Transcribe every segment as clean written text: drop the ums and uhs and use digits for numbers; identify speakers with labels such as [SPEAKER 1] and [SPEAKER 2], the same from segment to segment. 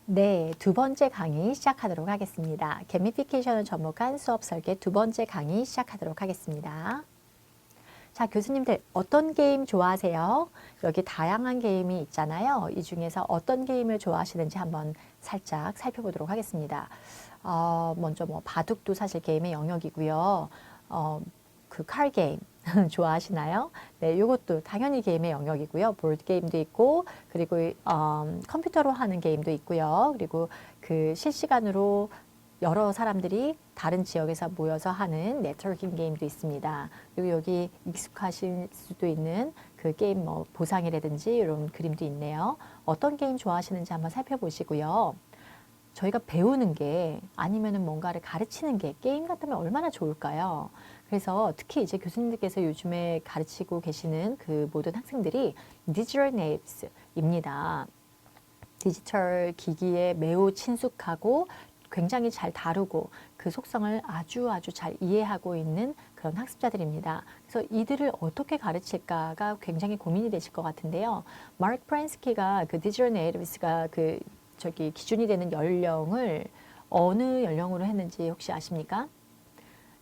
[SPEAKER 1] 네, 두 번째 강의 시작하도록 하겠습니다. 게미피케이션을 접목한 수업 설계 두 번째 강의 시작하도록 하겠습니다. 자, 교수님들 어떤 게임 좋아하세요? 여기 다양한 게임이 있잖아요. 이 중에서 어떤 게임을 좋아하시는지 한번 살짝 살펴보도록 하겠습니다. 먼저 뭐 바둑도 사실 게임의 영역이고요. 그 칼 게임 좋아하시나요? 네, 이것도 당연히 게임의 영역이고요. 보드 게임도 있고, 그리고 컴퓨터로 하는 게임도 있고요. 그리고 그 실시간으로 여러 사람들이 다른 지역에서 모여서 하는 네트워킹 게임도 있습니다. 그리고 여기 익숙하실 수도 있는 그 게임 뭐 보상이라든지 이런 그림도 있네요. 어떤 게임 좋아하시는지 한번 살펴보시고요. 저희가 배우는 게 아니면은 뭔가를 가르치는 게 게임 같으면 얼마나 좋을까요? 그래서 특히 이제 교수님들께서 요즘에 가르치고 계시는 그 모든 학생들이 디지털 네이티브스입니다. 디지털 기기에 매우 친숙하고 굉장히 잘 다루고 그 속성을 아주 잘 이해하고 있는 그런 학습자들입니다. 그래서 이들을 어떻게 가르칠까가 굉장히 고민이 되실 것 같은데요. 마크 프란스키가 그 디지털 네이티브스가 그 저기 기준이 되는 연령을 어느 연령으로 했는지 혹시 아십니까?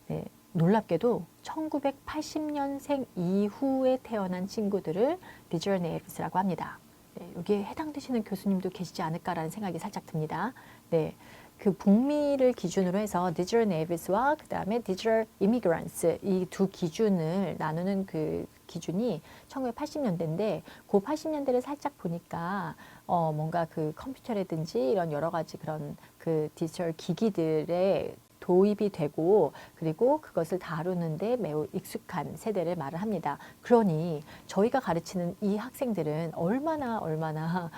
[SPEAKER 1] 네, 놀랍게도 1980년생 이후에 태어난 친구들을 디지털 네이티브스라고 합니다. 네, 여기에 해당되시는 교수님도 계시지 않을까라는 생각이 살짝 듭니다. 네, 그 북미를 기준으로 해서 디지털 네이티브스와 그 다음에 디지털 이미그런스 이 두 기준을 나누는 그 기준이 1980년대인데 그 80년대를 살짝 보니까 뭔가 그 컴퓨터라든지 이런 여러 가지 그런 그 디지털 기기들의 도입이 되고 그리고 그것을 다루는데 매우 익숙한 세대를 말을 합니다. 그러니 저희가 가르치는 이 학생들은 얼마나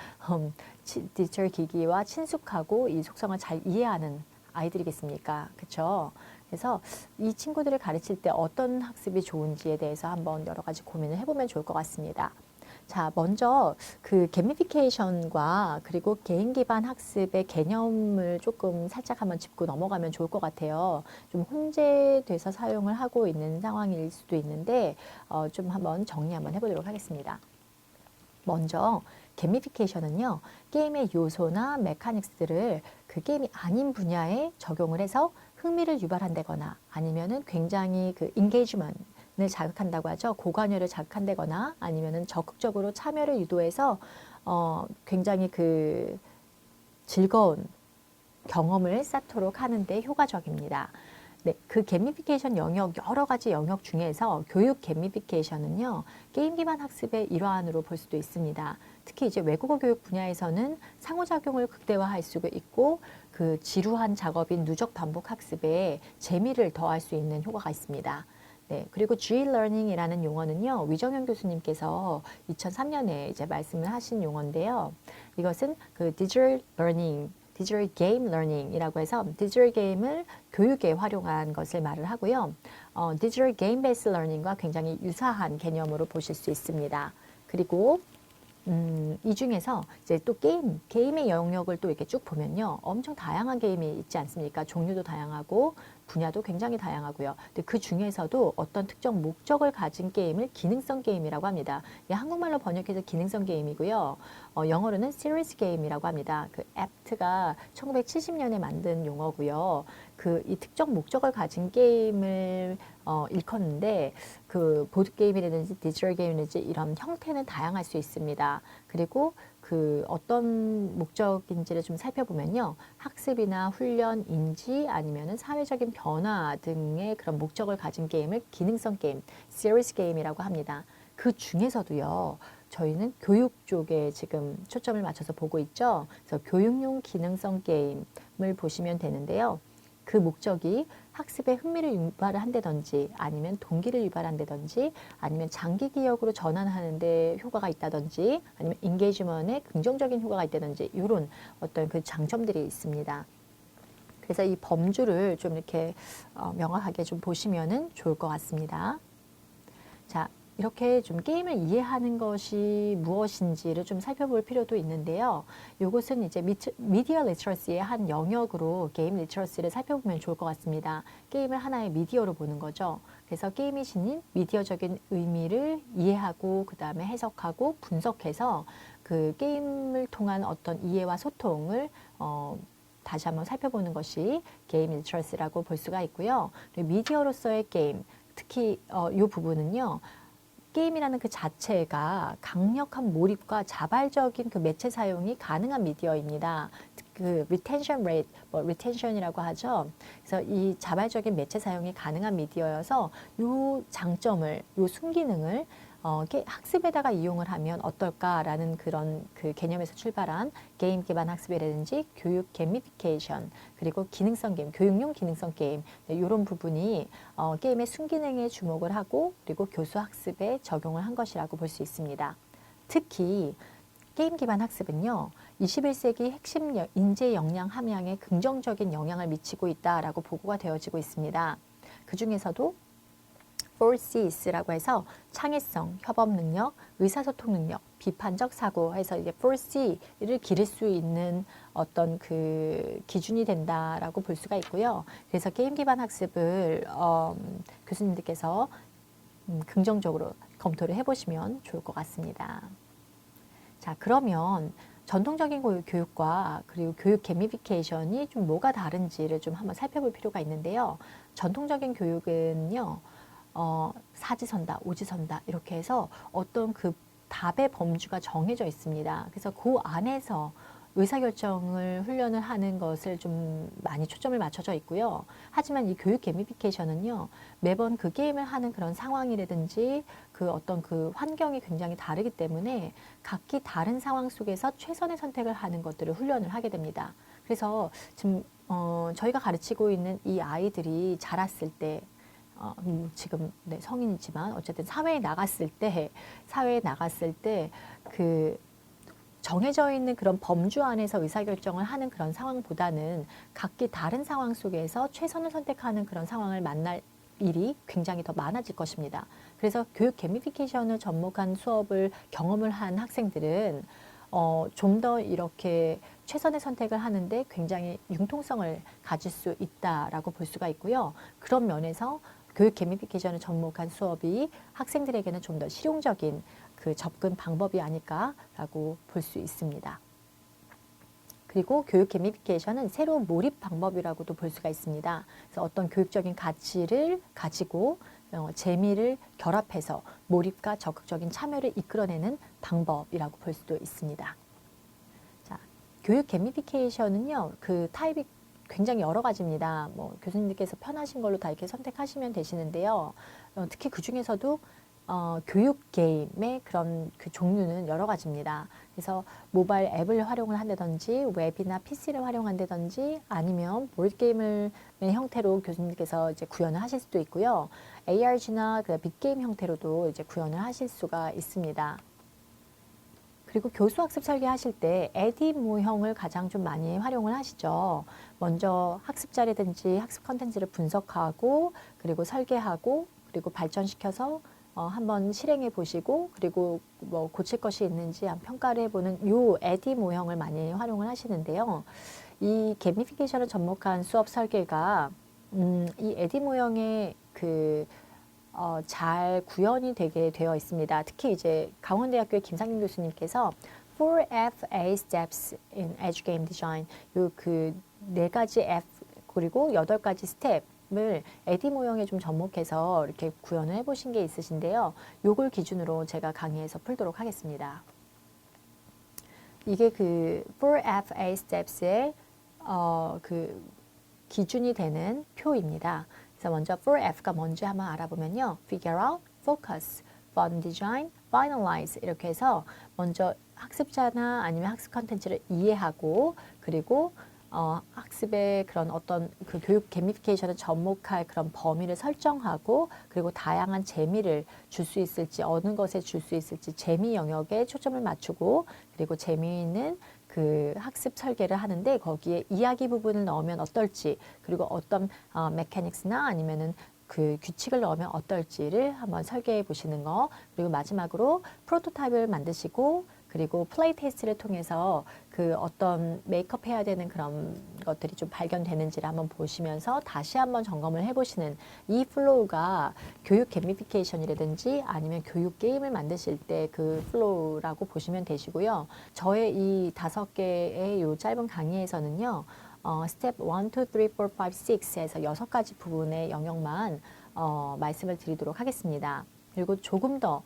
[SPEAKER 1] 디지털 기기와 친숙하고 이 속성을 잘 이해하는 아이들이겠습니까? 그렇죠? 그래서 이 친구들을 가르칠 때 어떤 학습이 좋은지에 대해서 한번 여러 가지 고민을 해보면 좋을 것 같습니다. 자, 먼저 그 게미피케이션과 그리고 개인 기반 학습의 개념을 조금 살짝 한번 짚고 넘어가면 좋을 것 같아요. 좀 혼재돼서 사용을 하고 있는 상황일 수도 있는데 좀 한번 정리 한번 해보도록 하겠습니다. 먼저 게미피케이션은요, 게임의 요소나 메카닉스들을 그 게임이 아닌 분야에 적용을 해서 흥미를 유발한다거나 아니면은 굉장히 그 인게이지먼트를 자극한다고 하죠. 고관여를 자극한다거나 아니면은 적극적으로 참여를 유도해서 굉장히 그 즐거운 경험을 쌓도록 하는데 효과적입니다. 네, 그 게미피케이션 영역, 여러 가지 영역 중에서 교육 게미피케이션은요, 게임 기반 학습의 일환으로 볼 수도 있습니다. 특히 이제 외국어 교육 분야에서는 상호작용을 극대화할 수가 있고, 그 지루한 작업인 누적 반복 학습에 재미를 더할 수 있는 효과가 있습니다. 네, 그리고 G-learning이라는 용어는요, 위정현 교수님께서 2003년에 이제 말씀을 하신 용어인데요. 이것은 그 digital learning, 디지털 게임 러닝이라고 해서 디지털 게임을 교육에 활용한 것을 말을 하고요. 디지털 게임 베이스 러닝과 굉장히 유사한 개념으로 보실 수 있습니다. 그리고 이 중에서 이제 또 게임의 영역을 또 이렇게 쭉 보면요. 엄청 다양한 게임이 있지 않습니까? 종류도 다양하고 분야도 굉장히 다양하고요. 근데 그 중에서도 어떤 특정 목적을 가진 게임을 기능성 게임이라고 합니다. 한국말로 번역해서 기능성 게임이고요. 영어로는 시리즈 게임이라고 합니다. 그 애프트가 1970년에 만든 용어고요. 그 이 특정 목적을 가진 게임을 일컫는데 그 보드 게임이라든지 디지털 게임이라든지 이런 형태는 다양할 수 있습니다. 그리고 그 어떤 목적인지를 좀 살펴보면요. 학습이나 훈련, 인지 아니면은 사회적인 변화 등의 그런 목적을 가진 게임을 기능성 게임, 시리즈 게임이라고 합니다. 그 중에서도요. 저희는 교육 쪽에 지금 초점을 맞춰서 보고 있죠. 그래서 교육용 기능성 게임을 보시면 되는데요. 그 목적이 학습에 흥미를 유발을 한다든지 아니면 동기를 유발한다든지 아니면 장기 기억으로 전환하는 데 효과가 있다든지 아니면 인게이지먼트에 긍정적인 효과가 있다든지 이런 어떤 그 장점들이 있습니다. 그래서 이 범주를 좀 이렇게 명확하게 좀 보시면은 좋을 것 같습니다. 자, 이렇게 좀 게임을 이해하는 것이 무엇인지를 좀 살펴볼 필요도 있는데요. 이것은 이제 미디어 리터러시의 한 영역으로 게임 리터러시를 살펴보면 좋을 것 같습니다. 게임을 하나의 미디어로 보는 거죠. 그래서 게임이 지닌 미디어적인 의미를 이해하고 그 다음에 해석하고 분석해서 그 게임을 통한 어떤 이해와 소통을 다시 한번 살펴보는 것이 게임 리터러시라고 볼 수가 있고요. 미디어로서의 게임, 특히 이 부분은요. 게임이라는 그 자체가 강력한 몰입과 자발적인 그 매체 사용이 가능한 미디어입니다. 그 retention rate, retention이라고 하죠. 그래서 이 자발적인 매체 사용이 가능한 미디어여서 요 장점을, 요 순기능을 학습에다가 이용을 하면 어떨까라는 그런 그 개념에서 출발한 게임 기반 학습이라든지 교육 게미피케이션, 그리고 기능성 게임, 교육용 기능성 게임, 이런 부분이 게임의 순기능에 주목을 하고 그리고 교수 학습에 적용을 한 것이라고 볼 수 있습니다. 특히 게임 기반 학습은요, 21세기 핵심 인재 역량 함양에 긍정적인 영향을 미치고 있다라고 보고가 되어지고 있습니다. 그 중에서도 4Cs라고 해서 창의성, 협업 능력, 의사소통 능력, 비판적 사고 해서 이제 4C를 기를 수 있는 어떤 그 기준이 된다라고 볼 수가 있고요. 그래서 게임 기반 학습을 교수님들께서 긍정적으로 검토를 해보시면 좋을 것 같습니다. 자, 그러면 전통적인 교육과 그리고 교육 게미피케이션이 좀 뭐가 다른지를 좀 한번 살펴볼 필요가 있는데요. 전통적인 교육은요, 사지선다, 오지선다 이렇게 해서 어떤 그 답의 범주가 정해져 있습니다. 그래서 그 안에서 의사결정을 훈련을 하는 것을 좀 많이 초점을 맞춰져 있고요. 하지만 이 교육 게미피케이션은요, 매번 그 게임을 하는 그런 상황이라든지 그 어떤 그 환경이 굉장히 다르기 때문에 각기 다른 상황 속에서 최선의 선택을 하는 것들을 훈련을 하게 됩니다. 그래서 지금 저희가 가르치고 있는 이 아이들이 자랐을 때 지금 네, 성인이지만 어쨌든 사회에 나갔을 때 그 정해져 있는 그런 범주 안에서 의사결정을 하는 그런 상황보다는 각기 다른 상황 속에서 최선을 선택하는 그런 상황을 만날 일이 굉장히 더 많아질 것입니다. 그래서 교육 게미피케이션을 접목한 수업을 경험을 한 학생들은 좀 더 이렇게 최선의 선택을 하는데 굉장히 융통성을 가질 수 있다라고 볼 수가 있고요. 그런 면에서 교육 게미피케이션을 접목한 수업이 학생들에게는 좀 더 실용적인 그 접근 방법이 아닐까라고 볼 수 있습니다. 그리고 교육 게미피케이션은 새로운 몰입 방법이라고도 볼 수가 있습니다. 그래서 어떤 교육적인 가치를 가지고 재미를 결합해서 몰입과 적극적인 참여를 이끌어내는 방법이라고 볼 수도 있습니다. 자, 교육 게미피케이션은요, 그 타입이 굉장히 여러 가지입니다. 뭐 교수님들께서 편하신 걸로 다 이렇게 선택하시면 되시는데요. 특히 그 중에서도 교육 게임의 그런 그 종류는 여러 가지입니다. 그래서 모바일 앱을 활용을 한다든지 웹이나 PC를 활용한다든지 아니면 보드게임의 형태로 교수님께서 이제 구현을 하실 수도 있고요. ARG나 그 빅게임 형태로도 이제 구현을 하실 수가 있습니다. 그리고 교수 학습 설계하실 때 에디모형을 가장 좀 많이 활용을 하시죠. 먼저 학습자라든지 학습 컨텐츠를 분석하고 그리고 설계하고 그리고 발전시켜서 한번 실행해 보시고 그리고 뭐 고칠 것이 있는지 평가를 해보는 요 에디 모형을 많이 활용을 하시는데요. 이 게미피케이션을 접목한 수업 설계가 이 에디 모형의 잘 구현이 되게 되어 있습니다. 특히 이제 강원대학교의 김상균 교수님께서 4FA Steps in Edge Game Design 요 그 네 가지 F 그리고 8가지 스텝을 에디 모형에 좀 접목해서 이렇게 구현을 해보신 게 있으신데요. 요걸 기준으로 제가 강의에서 풀도록 하겠습니다. 이게 그 4FA Steps의 그 기준이 되는 표입니다. 그래서 먼저 4F가 뭔지 한번 알아보면요. Figure out, Focus, Fun Design, Finalize 이렇게 해서 먼저 학습자나 아니면 학습 컨텐츠를 이해하고 그리고 학습의 그런 어떤 그 교육 게미피케이션을 접목할 그런 범위를 설정하고 그리고 다양한 재미를 줄 수 있을지 어느 것에 줄 수 있을지 재미 영역에 초점을 맞추고 그리고 재미있는 그 학습 설계를 하는데 거기에 이야기 부분을 넣으면 어떨지 그리고 어떤 메카닉스나 아니면은 그 규칙을 넣으면 어떨지를 한번 설계해 보시는 거. 그리고 마지막으로 프로토타입을 만드시고 그리고 플레이 테스트를 통해서 그 어떤 메이크업 해야 되는 그런 것들이 좀 발견되는지를 한번 보시면서 다시 한번 점검을 해보시는 이 플로우가 교육 게미피케이션이라든지 아니면 교육 게임을 만드실 때 그 플로우라고 보시면 되시고요. 저의 이 5개의 요 짧은 강의에서는요. 스텝 1, 2, 3, 4, 5, 6에서 6가지 부분의 영역만 말씀을 드리도록 하겠습니다. 그리고 조금 더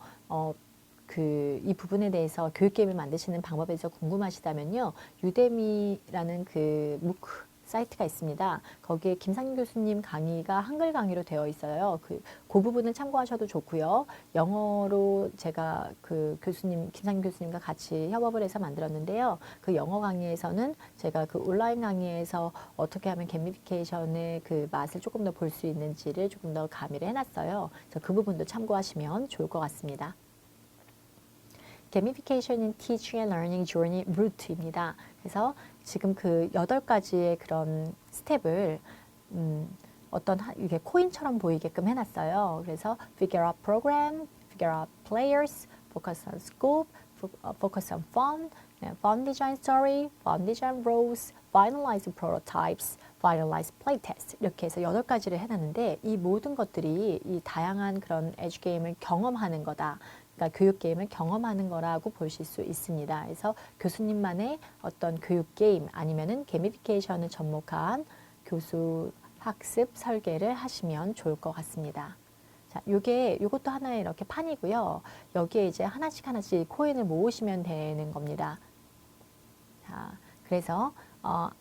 [SPEAKER 1] 이 부분에 대해서 교육 게임을 만드시는 방법에 대해서 궁금하시다면요. 유데미라는 그 무크 사이트가 있습니다. 거기에 김상윤 교수님 강의가 한글 강의로 되어 있어요. 그 부분은 참고하셔도 좋고요. 영어로 제가 그 김상윤 교수님과 같이 협업을 해서 만들었는데요. 그 영어 강의에서는 제가 그 온라인 강의에서 어떻게 하면 게미피케이션의 그 맛을 조금 더 볼 수 있는지를 조금 더 가미를 해놨어요. 그래서 그 부분도 참고하시면 좋을 것 같습니다. 게미피케이션인 Teaching and Learning Journey Route입니다. 그래서 지금 그 8가지의 그런 스텝을 이게 코인처럼 보이게끔 해놨어요. 그래서 figure out program, figure out players, focus on scope, focus on fun, fun design story, fun design roles, finalize prototypes, finalize playtest 이렇게 해서 8가지를 해놨는데 이 모든 것들이 이 다양한 그런 에듀 게임을 경험하는 거다. 그러니까 교육 게임을 경험하는 거라고 보실 수 있습니다. 그래서 교수님만의 어떤 교육 게임 아니면은 게미피케이션을 접목한 교수 학습 설계를 하시면 좋을 것 같습니다. 자, 요것도 하나의 이렇게 판이고요. 여기에 이제 하나씩 코인을 모으시면 되는 겁니다. 자, 그래서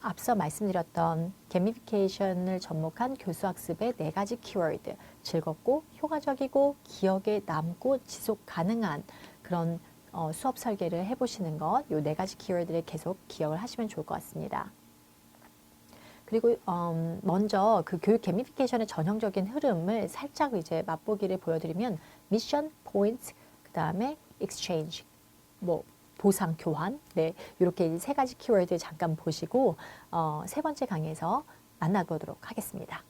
[SPEAKER 1] 앞서 말씀드렸던 게미피케이션을 접목한 교수학습의 4가지 키워드, 즐겁고 효과적이고 기억에 남고 지속 가능한 그런 수업 설계를 해보시는 것, 요 4가지 키워드를 계속 기억을 하시면 좋을 것 같습니다. 그리고 먼저 그 교육 게미피케이션의 전형적인 흐름을 살짝 이제 맛보기를 보여드리면 미션, 포인트, 그 다음에 exchange, 보상, 교환, 네, 이렇게 3가지 키워드 잠깐 보시고 3번째 강의에서 만나보도록 하겠습니다.